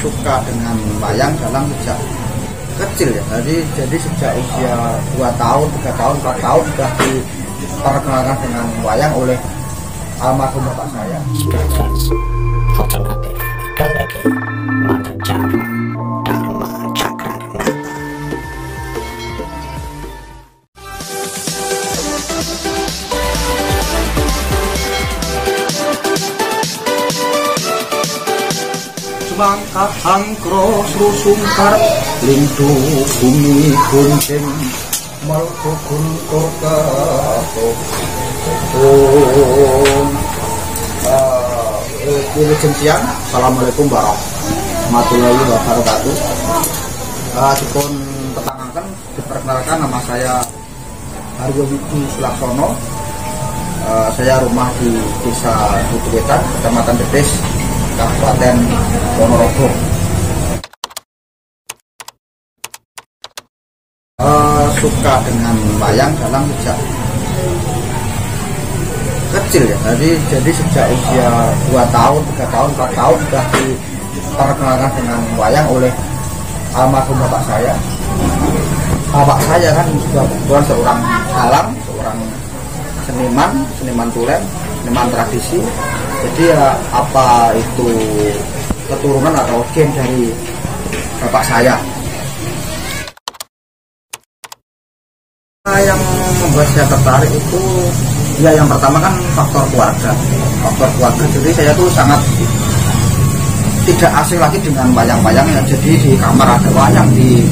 suka dengan wayang dalam sejak kecil ya. Jadi sejak usia 2 tahun, 3 tahun, 4 tahun sudah diperkenalkan dengan wayang oleh almarhum bapak saya. Semangka angkro susungkar lindu bumi kuncing malku kuntur kapung. Siang, assalamualaikum warahmatullahi wabarakatuh. Dipun petangkan diperkenalkan, nama saya Haryo Widu Sulaksono. Saya rumah di Desa Duduwetan, Kecamatan Tedes, Kabupaten Ponorogo. Suka dengan wayang dalam sejak kecil ya. Jadi sejak usia 2 tahun, 3 tahun, 4 tahun sudah diperkenalkan dengan wayang oleh almarhum bapak saya. Bapak saya kan juga bukan seorang dalang, seorang seniman tulen, seniman tradisi. Jadi ya, apa itu keturunan atau gen dari bapak saya. Yang membuat saya tertarik itu ya yang pertama kan faktor keluarga. Jadi saya tuh sangat tidak asing lagi dengan wayang-wayang ya. Jadi di kamar ada wayang, di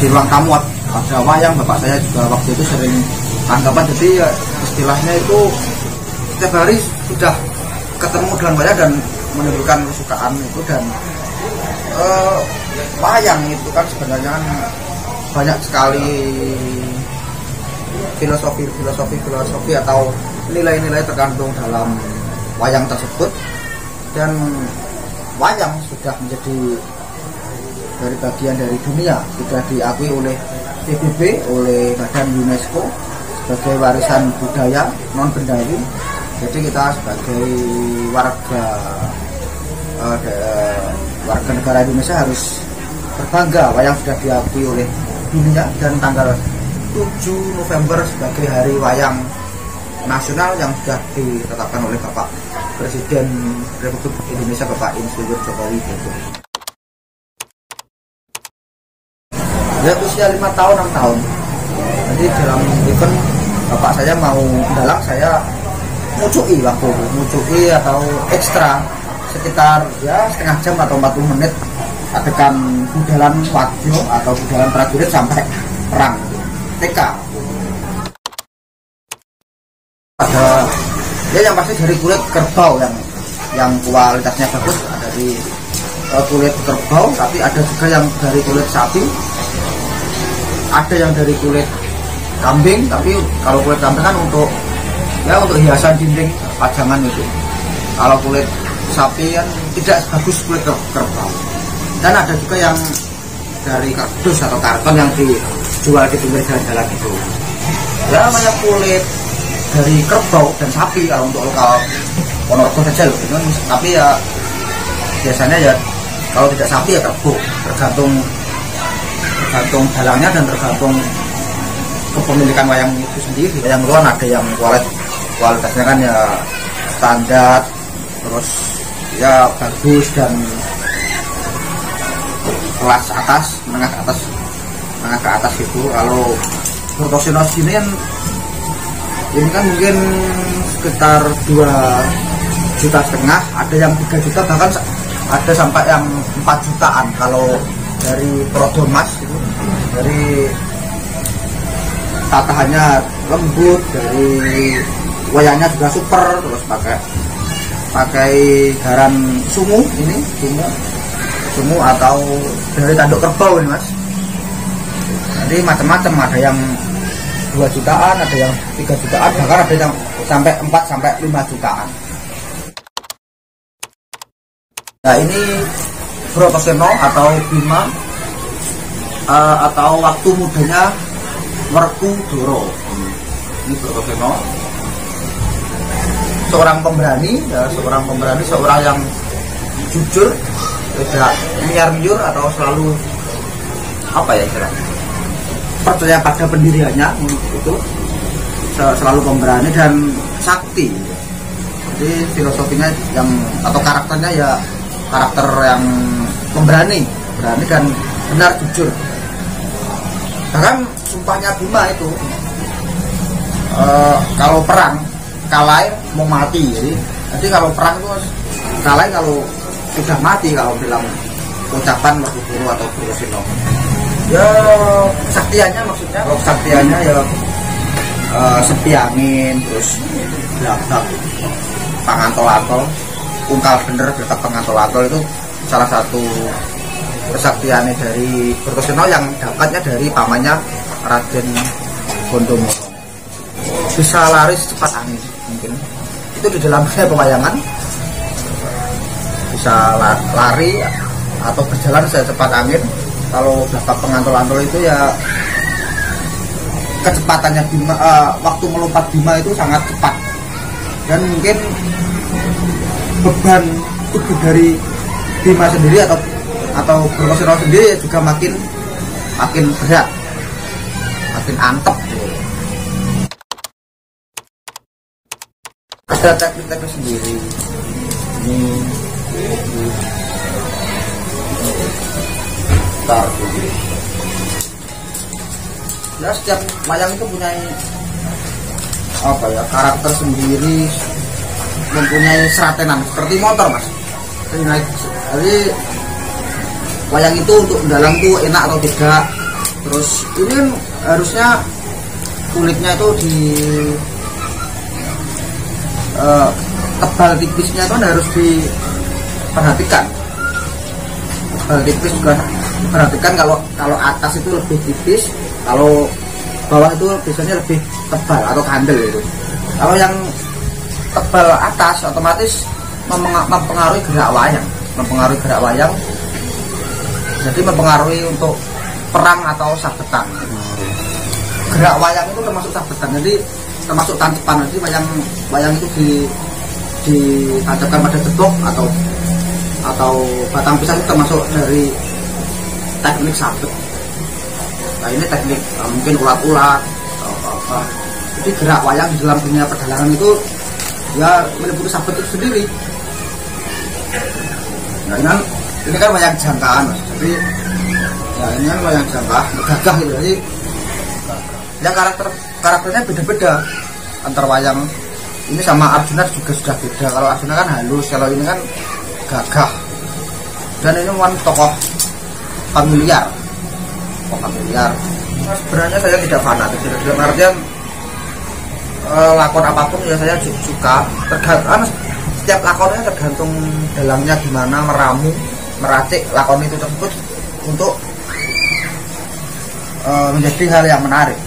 ruang tamu ada wayang. Bapak saya juga waktu itu sering tanggapan, jadi ya, istilahnya itu setiap hari sudah ketemu dengan wayang dan menimbulkan kesukaan itu. Dan wayang itu kan sebenarnya banyak sekali filosofi atau nilai-nilai terkandung dalam wayang tersebut. Dan wayang sudah menjadi dari bagian dari dunia, sudah diakui oleh PBB, oleh Badan UNESCO sebagai warisan budaya non bendari. Jadi kita sebagai warga negara Indonesia harus berbangga wayang sudah diakui oleh dunia. Dan tanggal 7 November sebagai hari wayang nasional yang sudah ditetapkan oleh Bapak Presiden Republik Indonesia, Bapak Insinyur Joko Widodo. Ya usia 5 tahun, 6 tahun. Jadi dalam event bapak saya mau dalang, saya mucuki atau ekstra sekitar ya setengah jam atau 40 menit adegan budalan wadyo atau budalan prajurit sampai perang TK. Ada ya yang pasti dari kulit kerbau yang kualitasnya bagus, ada dari kulit kerbau, tapi ada juga yang dari kulit sapi, ada yang dari kulit kambing. Tapi kalau kulit kambing kan untuk hiasan dinding pajangan itu. Kalau kulit sapi kan tidak sebagus kulit kerbau. Dan ada juga yang dari kardus atau karton yang dijual di pinggir jalan-jalan itu. Ya namanya kulit dari kerbau dan sapi kalau untuk lokal Ponorogo saja loh. Tapi ya biasanya ya kalau tidak sapi ya kerbau, tergantung dalangnya dan tergantung kepemilikan wayang itu sendiri. Yang luar ada yang kualitasnya kan ya standar, terus ya bagus dan kelas atas, menengah ke atas itu. Kalau Brotoseno ini kan mungkin sekitar 2,5 juta, ada yang 3 juta, bahkan ada sampai yang 4 jutaan kalau dari Prodomas itu. Dari tatahannya lembut, dari wayangnya juga super, terus pakai garan sumu atau dari tanduk kerbau ini mas. Jadi macam-macam, ada yang 2 jutaan, ada yang 3 jutaan, bahkan ada yang sampai 4-5 jutaan. Nah ini Brotoseno atau Bima atau waktu mudanya Werkudara. Ini Brotoseno, seorang pemberani, seorang yang jujur, tidak miar-miur atau selalu apa ya istilahnya, percaya pada pendiriannya, itu selalu pemberani dan sakti. Jadi filosofinya yang atau karakternya ya karakter yang berani dan benar jujur. Bahkan sumpahnya Bima itu kalau perang kalah mau mati. Jadi kalau perang itu kalah kalau sudah mati, kalau dalam ucapan Werkudara atau Broseno. Ya kesaktiannya, maksudnya kalau kesaktiannya ya sepi angin, terus belakang pangantol-antol, ungkal bener belakang pangantol-antol, itu salah satu kesaktiannya dari Broseno yang dapatnya dari pamannya Raden Gondomono. Bisa lari secepat angin, mungkin itu di dalam pewayangan bisa lari atau berjalan secepat angin. Kalau belakang pengantol-antol itu ya kecepatannya Bima, waktu melompat Bima itu sangat cepat, dan mungkin beban tubuh dari Bima sendiri atau Broseno sendiri juga makin berat, makin antep. Ada teknik-teknik sendiri. Ini ya, setiap wayang itu punya apa ya, karakter sendiri, mempunyai seratenan seperti motor, Mas. Jadi wayang itu untuk mendalang tuh enak atau tidak. Terus ini harusnya kulitnya itu di tebal tipisnya itu harus diperhatikan. Tebal tipis juga perhatikan, kalau atas itu lebih tipis, kalau bawah itu biasanya lebih tebal atau kandel itu. Kalau yang tebal atas otomatis mempengaruhi gerak wayang, jadi mempengaruhi untuk perang atau sabetan. Gerak wayang itu termasuk sabetan, jadi termasuk tancepan. Jadi wayang itu ditancapkan pada gedok atau batang pisang, itu termasuk dari teknik sabet. Nah ini teknik mungkin ulat-ulat atau apa. Jadi gerak wayang di dalam dunia pedalangan itu ya meliputi sabet itu sendiri. Nah ini kan wayang jangkaan, Mas. Jadi ya ini kan wayang jangka, gagah gitu. Jadi ya karakternya beda-beda antar wayang ini sama Arjuna juga sudah beda. Kalau Arjuna kan halus, kalau ini kan gagah. Dan ini kan tokoh familiar. Sebenarnya saya tidak fanatik, tidak artian lakon apapun ya saya suka. Setiap lakonnya tergantung dalangnya gimana, meracik lakon itu tersebut untuk menjadi hal yang menarik.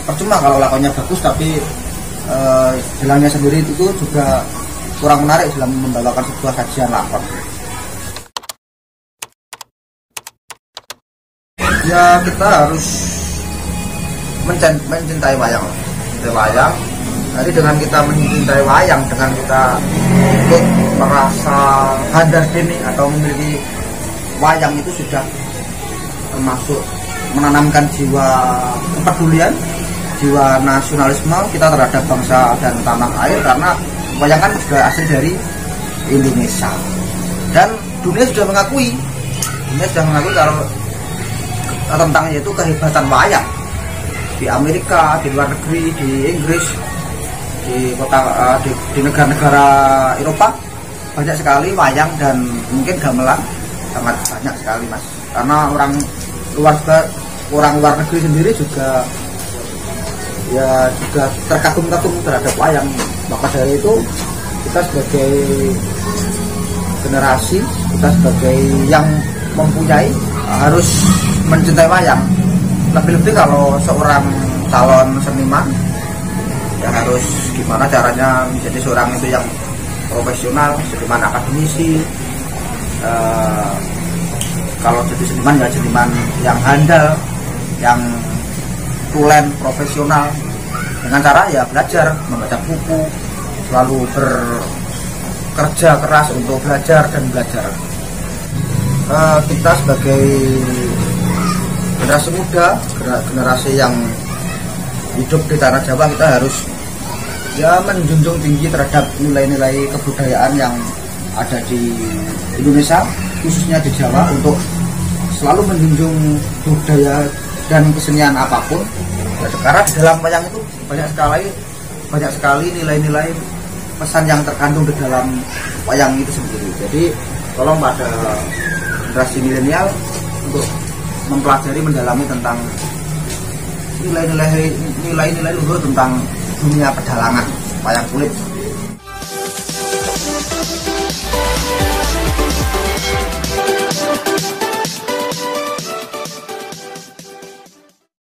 Percuma kalau lakonnya bagus tapi dalangnya sendiri itu juga kurang menarik dalam membawakan sebuah sajian lakon. Ya kita harus mencintai wayang. Jadi dengan kita mencintai wayang, dengan kita ikut merasa handar dini atau memiliki wayang, itu sudah termasuk menanamkan jiwa kepedulian, jiwa nasionalisme kita terhadap bangsa dan tanah air, karena wayang kan juga asli dari Indonesia. Dan dunia sudah mengakui kalau tentang itu kehebatan wayang. Di Amerika, di luar negeri, di Inggris, di negara-negara Eropa banyak sekali wayang, dan mungkin gamelan sangat banyak sekali, Mas. Karena orang luar negeri sendiri juga terkagum-kagum terhadap wayang. Maka dari itu kita sebagai generasi, kita sebagai yang mempunyai, harus mencintai wayang. Lebih-lebih kalau seorang calon seniman ya harus gimana caranya menjadi seorang itu yang profesional, seniman akademisi. Kalau jadi seniman ya seniman yang handal, yang tulen, profesional, dengan cara ya belajar, membaca buku, selalu kerja keras untuk belajar dan belajar. Kita sebagai generasi muda, generasi yang hidup di tanah Jawa, kita harus ya menjunjung tinggi terhadap nilai-nilai kebudayaan yang ada di Indonesia, khususnya di Jawa, untuk selalu menjunjung budaya dan kesenian apapun. Karena di dalam wayang itu banyak sekali nilai-nilai pesan yang terkandung di dalam wayang itu sendiri. Jadi tolong pada generasi milenial untuk mempelajari, mendalami tentang nilai-nilai luhur tentang dunia pedalangan wayang kulit.